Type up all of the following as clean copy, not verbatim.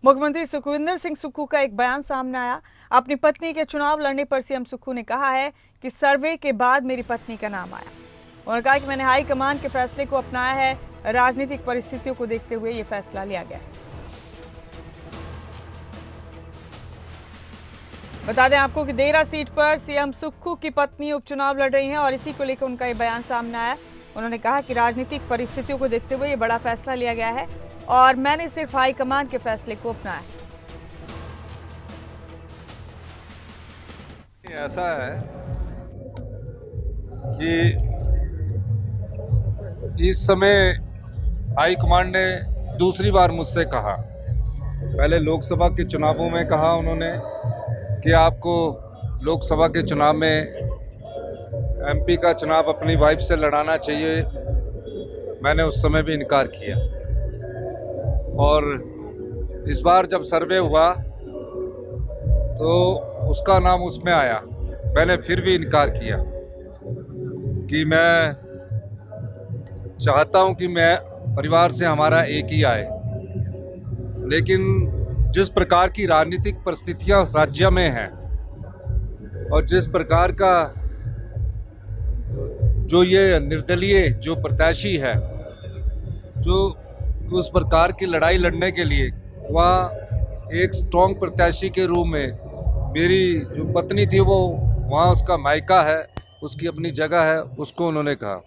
मुख्यमंत्री सुखविंदर सिंह सुक्खू का एक बयान सामने आया। अपनी पत्नी के चुनाव लड़ने पर सीएम सुक्खू ने कहा है कि सर्वे के बाद मेरी पत्नी का नाम आया। उन्होंने कहा कि मैंने हाईकमान के फैसले को अपनाया है, राजनीतिक परिस्थितियों को देखते हुए ये फैसला लिया गया है। बता दें आपको कि देरा सीट पर सीएम सुक्खू की पत्नी उपचुनाव लड़ रही हैं और इसी को लेकर उनका ये बयान सामने आया। उन्होंने कहा कि राजनीतिक परिस्थितियों को देखते हुए ये बड़ा फैसला लिया गया है और मैंने सिर्फ हाईकमान के फैसले को अपनाया है। ऐसा है कि इस समय हाईकमान ने दूसरी बार मुझसे कहा, पहले लोकसभा के चुनावों में कहा उन्होंने कि आपको लोकसभा के चुनाव में एमपी का चुनाव अपनी वाइफ से लड़ाना चाहिए। मैंने उस समय भी इनकार किया और इस बार जब सर्वे हुआ तो उसका नाम उसमें आया। मैंने फिर भी इनकार किया कि मैं चाहता हूं कि मैं परिवार से हमारा एक ही आए, लेकिन जिस प्रकार की राजनीतिक परिस्थितियां राज्य में हैं और जिस प्रकार का जो ये निर्दलीय जो प्रत्याशी है, जो उस प्रकार की लड़ाई लड़ने के लिए वहाँ एक स्ट्रॉन्ग प्रत्याशी के रूप में मेरी जो पत्नी थी वो वहाँ उसका मायका है, उसकी अपनी जगह है, उसको उन्होंने कहा।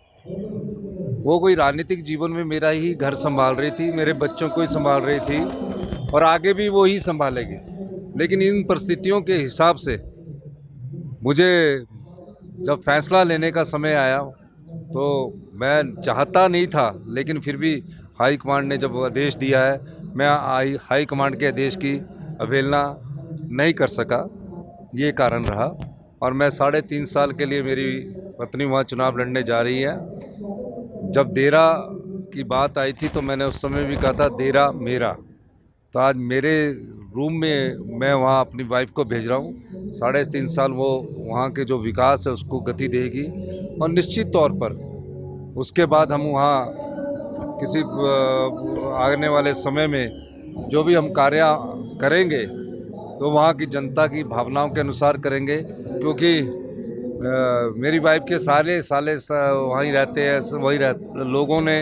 वो कोई राजनीतिक जीवन में मेरा ही घर संभाल रही थी, मेरे बच्चों को ही संभाल रही थी और आगे भी वो ही संभालेगी। लेकिन इन परिस्थितियों के हिसाब से मुझे जब फैसला लेने का समय आया तो मैं चाहता नहीं था, लेकिन फिर भी हाईकमांड ने जब आदेश दिया है, मैं हाईकमांड के आदेश की अवहेलना नहीं कर सका। ये कारण रहा और मैं 3.5 साल के लिए मेरी पत्नी वहाँ चुनाव लड़ने जा रही है। जब देरा की बात आई थी तो मैंने उस समय भी कहा था देरा मेरा। तो आज मेरे रूम में मैं वहाँ अपनी वाइफ को भेज रहा हूँ। 3.5 साल वो वहाँ के जो विकास है उसको गति देगी और निश्चित तौर पर उसके बाद हम वहाँ किसी आने वाले समय में जो भी हम कार्य करेंगे तो वहाँ की जनता की भावनाओं के अनुसार करेंगे, क्योंकि मेरी वाइफ के साले वहीं रहते हैं, लोगों ने,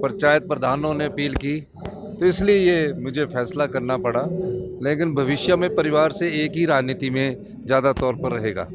पंचायत प्रधानों ने अपील की, तो इसलिए ये मुझे फैसला करना पड़ा। लेकिन भविष्य में परिवार से एक ही राजनीति में ज़्यादा तौर पर रहेगा।